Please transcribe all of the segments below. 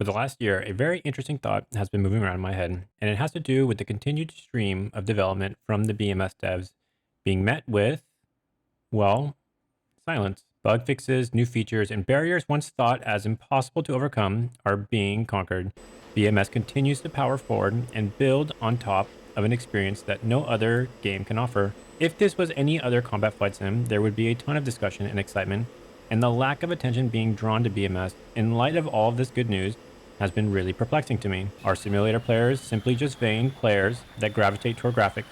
For the last year, a very interesting thought has been moving around my head, and it has to do with the continued stream of development from the BMS devs being met with, well, silence. Bug fixes, new features, and barriers once thought as impossible to overcome are being conquered. BMS continues to power forward and build on top of an experience that no other game can offer. If this was any other combat flight sim, there would be a ton of discussion and excitement, and the lack of attention being drawn to BMS in light of all of this good news has been really perplexing to me. Are simulator players simply just vain players that gravitate toward graphics?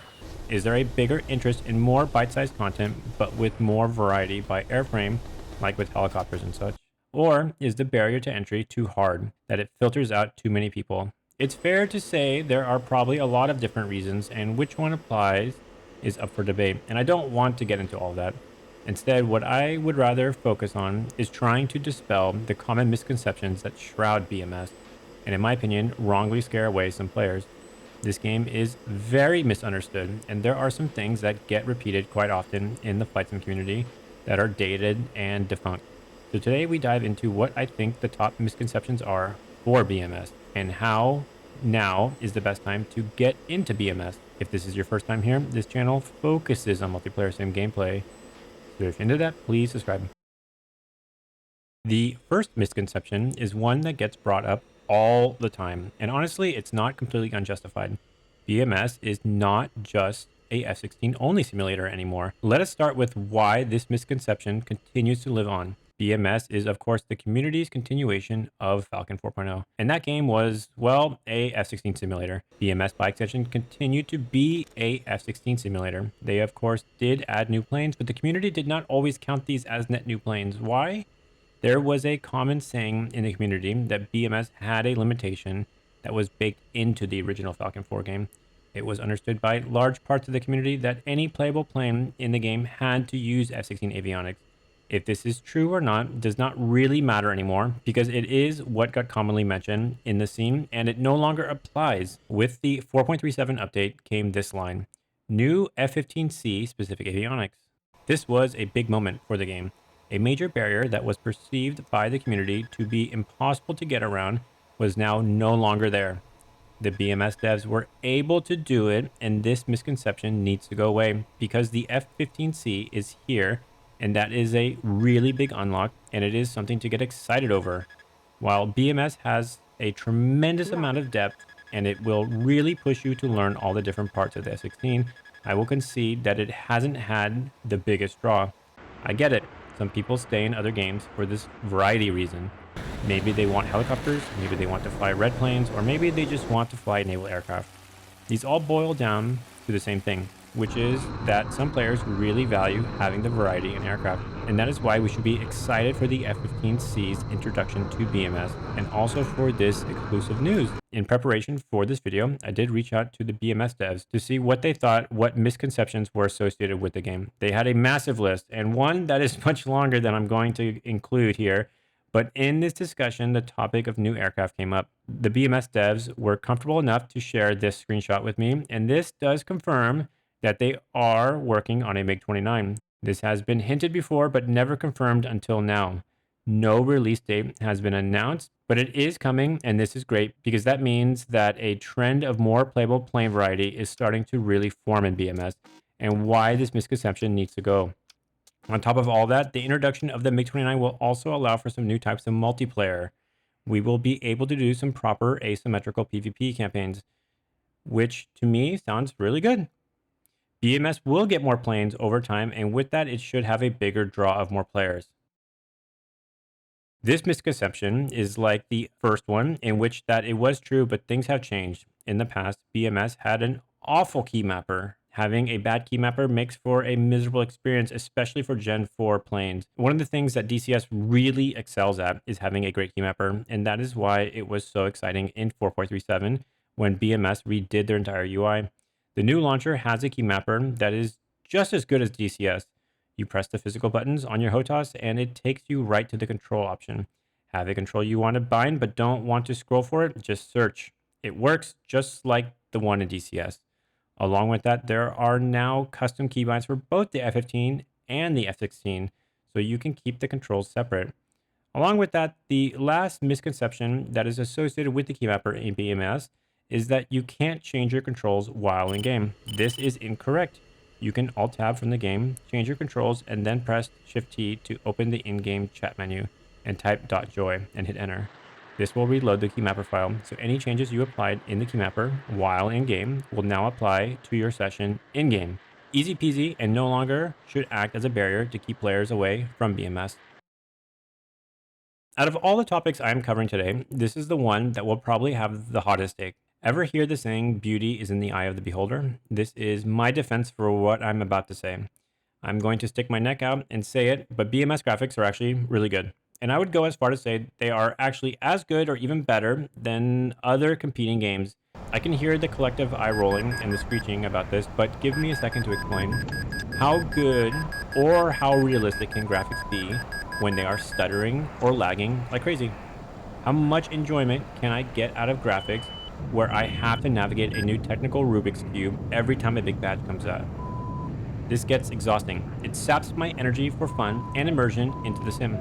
Is there a bigger interest in more bite-sized content, but with more variety by airframe, like with helicopters and such? Or is the barrier to entry too hard, that it filters out too many people? It's fair to say there are probably a lot of different reasons, and which one applies is up for debate, and I don't want to get into all that. Instead, what I would rather focus on is trying to dispel the common misconceptions that shroud BMS, and in my opinion, wrongly scare away some players. This game is very misunderstood, and there are some things that get repeated quite often in the flight sim community that are dated and defunct. So today we dive into what I think the top misconceptions are for BMS and how now is the best time to get into BMS. If this is your first time here, this channel focuses on multiplayer sim gameplay. So if you're into that, please subscribe. The first misconception is one that gets brought up all the time, and honestly, it's not completely unjustified. BMS is not just a F16 only simulator anymore. Let us start with why this misconception continues to live on. BMS is, of course, the community's continuation of Falcon 4.0. And that game was, well, a F16 simulator. BMS, by extension, continued to be a F16 simulator. They, of course, did add new planes, but the community did not always count these as net new planes. Why? There was a common saying in the community that BMS had a limitation that was baked into the original Falcon 4 game. It was understood by large parts of the community that any playable plane in the game had to use F-16 avionics. If this is true or not does not really matter anymore because it is what got commonly mentioned in the scene and it no longer applies. With the 4.37 update came this line: new F-15C specific avionics. This was a big moment for the game. A major barrier that was perceived by the community to be impossible to get around was now no longer there. The BMS devs were able to do it, and this misconception needs to go away because the F-15C is here, and that is a really big unlock, and it is something to get excited over. While BMS has a tremendous amount of depth, and it will really push you to learn all the different parts of the F-16, I will concede that it hasn't had the biggest draw. I get it. Some people stay in other games for this variety reason. Maybe they want helicopters, maybe they want to fly red planes, or maybe they just want to fly naval aircraft. These all boil down to the same thing, which is that some players really value having the variety in aircraft. And that is why we should be excited for the F-15C's introduction to BMS and also for this exclusive news. In preparation for this video, I did reach out to the BMS devs to see what they thought, what misconceptions were associated with the game. They had a massive list and one that is much longer than I'm going to include here. But in this discussion, the topic of new aircraft came up. The BMS devs were comfortable enough to share this screenshot with me, and this does confirm that they are working on a MiG-29. This has been hinted before, but never confirmed until now. No release date has been announced, but it is coming, and this is great because that means that a trend of more playable plane variety is starting to really form in BMS, and why this misconception needs to go. On top of all that, the introduction of the MiG-29 will also allow for some new types of multiplayer. We will be able to do some proper asymmetrical PvP campaigns, which to me sounds really good. BMS will get more planes over time, and with that, it should have a bigger draw of more players. This misconception is like the first one, in which that it was true, but things have changed. In the past, BMS had an awful keymapper. Having a bad keymapper makes for a miserable experience, especially for Gen 4 planes. One of the things that DCS really excels at is having a great keymapper, and that is why it was so exciting in 4.37 when BMS redid their entire UI. The new launcher has a keymapper that is just as good as DCS. You press the physical buttons on your HOTAS and it takes you right to the control option. Have a control you want to bind but don't want to scroll for it? Just search. It works just like the one in DCS. Along with that, there are now custom keybinds for both the F-15 and the F-16, so you can keep the controls separate. Along with that, the last misconception that is associated with the Keymapper in BMS is that you can't change your controls while in game. This is incorrect. You can Alt Tab from the game, change your controls, and then press Shift T to open the in-game chat menu and type .joy and hit enter. This will reload the Keymapper file, so any changes you applied in the Keymapper while in game will now apply to your session in game. Easy peasy, and no longer should act as a barrier to keep players away from BMS. Out of all the topics I'm covering today, this is the one that will probably have the hottest take. Ever hear the saying, beauty is in the eye of the beholder? This is my defense for what I'm about to say. I'm going to stick my neck out and say it, but BMS graphics are actually really good. And I would go as far to say they are actually as good or even better than other competing games. I can hear the collective eye rolling and the screeching about this, but give me a second to explain. How good or how realistic can graphics be when they are stuttering or lagging like crazy? How much enjoyment can I get out of graphics where I have to navigate a new technical Rubik's Cube every time a big badge comes out? This gets exhausting. It saps my energy for fun and immersion into the sim.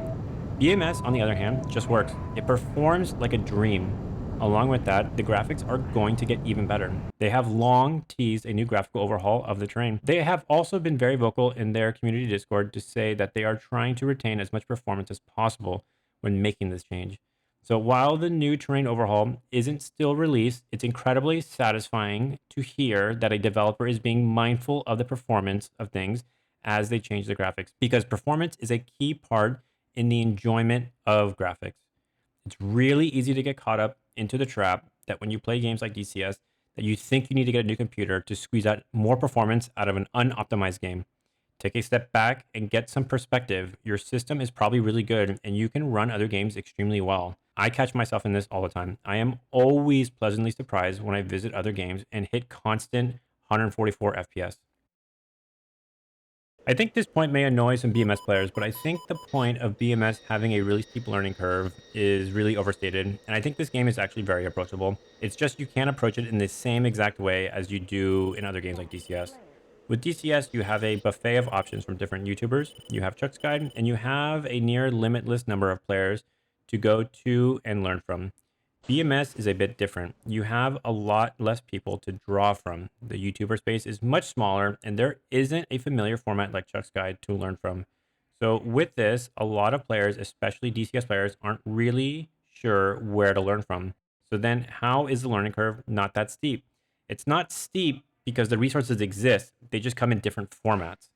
BMS, on the other hand, just works. It performs like a dream. Along with that, the graphics are going to get even better. They have long teased a new graphical overhaul of the terrain. They have also been very vocal in their community Discord to say that they are trying to retain as much performance as possible when making this change. So while the new terrain overhaul isn't still released, it's incredibly satisfying to hear that a developer is being mindful of the performance of things as they change the graphics, because performance is a key part in the enjoyment of graphics. It's really easy to get caught up into the trap that when you play games like DCS, that you think you need to get a new computer to squeeze out more performance out of an unoptimized game. Take a step back and get some perspective. Your system is probably really good and you can run other games extremely well. I catch myself in this all the time. I am always pleasantly surprised when I visit other games and hit constant 144 FPS. I think this point may annoy some BMS players, but I think the point of BMS having a really steep learning curve is really overstated, and I think this game is actually very approachable. It's just you can't approach it in the same exact way as you do in other games like DCS. With DCS, you have a buffet of options from different YouTubers, you have Chuck's Guide, and you have a near limitless number of players to go to and learn from. BMS is a bit different. You have a lot less people to draw from. The YouTuber space is much smaller, and there isn't a familiar format like Chuck's Guide to learn from. So, with this, a lot of players, especially DCS players, aren't really sure where to learn from. So, then how is the learning curve not that steep? It's not steep because the resources exist, they just come in different formats.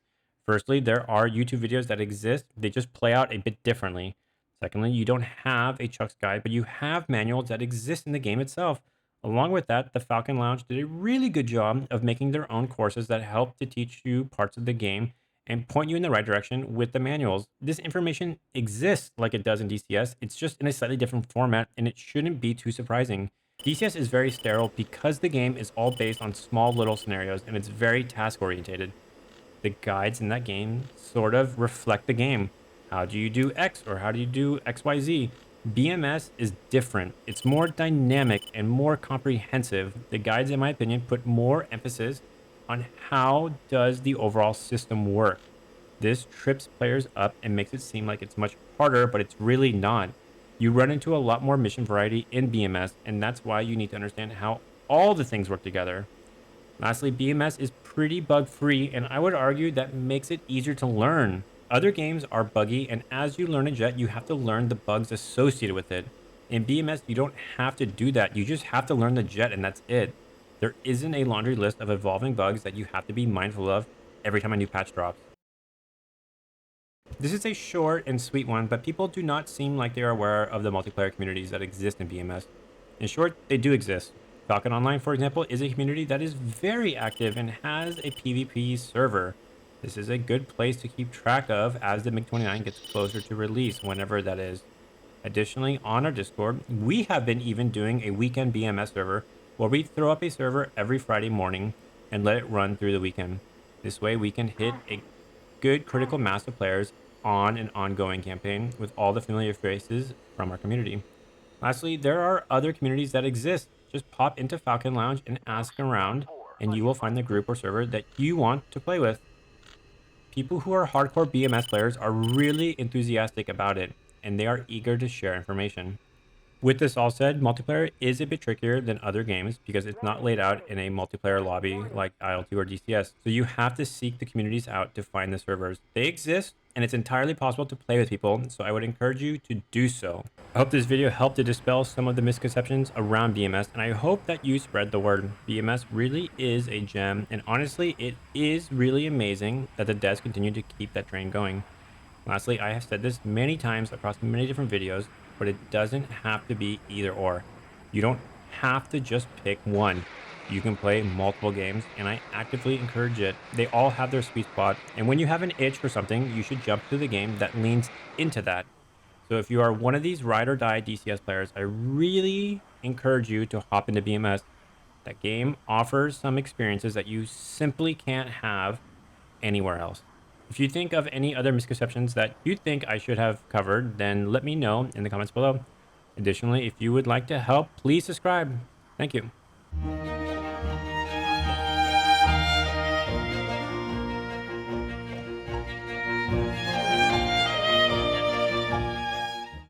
Firstly, there are YouTube videos that exist, they just play out a bit differently. Secondly, you don't have a Chuck's Guide, but you have manuals that exist in the game itself. Along with that, the Falcon Lounge did a really good job of making their own courses that help to teach you parts of the game and point you in the right direction with the manuals. This information exists like it does in DCS, it's just in a slightly different format, and it shouldn't be too surprising. DCS is very sterile because the game is all based on small little scenarios and it's very task orientated. The guides in that game sort of reflect the game. How do you do X or how do you do XYZ? BMS is different. It's more dynamic and more comprehensive. The guides, in my opinion, put more emphasis on how does the overall system work. This trips players up and makes it seem like it's much harder, but it's really not. You run into a lot more mission variety in BMS, and that's why you need to understand how all the things work together. Lastly, BMS is pretty bug free, and I would argue that makes it easier to learn. Other games are buggy, and as you learn a jet, you have to learn the bugs associated with it. In BMS, you don't have to do that. You just have to learn the jet, and that's it. There isn't a laundry list of evolving bugs that you have to be mindful of every time a new patch drops. This is a short and sweet one, but people do not seem like they are aware of the multiplayer communities that exist in BMS. In short, they do exist. Falcon Online, for example, is a community that is very active and has a PvP server. This is a good place to keep track of as the MiG-29 gets closer to release, whenever that is. Additionally, on our Discord, we have been even doing a weekend BMS server where we throw up a server every Friday morning and let it run through the weekend. This way we can hit a good critical mass of players on an ongoing campaign with all the familiar faces from our community. Lastly, there are other communities that exist. Just pop into Falcon Lounge and ask around, and you will find the group or server that you want to play with. People who are hardcore BMS players are really enthusiastic about it. and they are eager to share information. With this all said, multiplayer is a bit trickier than other games because it's not laid out in a multiplayer lobby like IL2 or DCS. So you have to seek the communities out to find the servers. They exist, and it's entirely possible to play with people, so I would encourage you to do so. I hope this video helped to dispel some of the misconceptions around BMS, and I hope that you spread the word. BMS really is a gem, and honestly, it is really amazing that the devs continue to keep that train going. Lastly, I have said this many times across many different videos, but it doesn't have to be either or. You don't have to just pick one. You can play multiple games, and I actively encourage it. They all have their sweet spot, and when you have an itch for something, you should jump to the game that leans into that. So if you are one of these ride or die DCS players, I really encourage you to hop into BMS. That game offers some experiences that you simply can't have anywhere else. If you think of any other misconceptions that you think I should have covered, then let me know in the comments below. Additionally, if you would like to help, please subscribe. Thank you.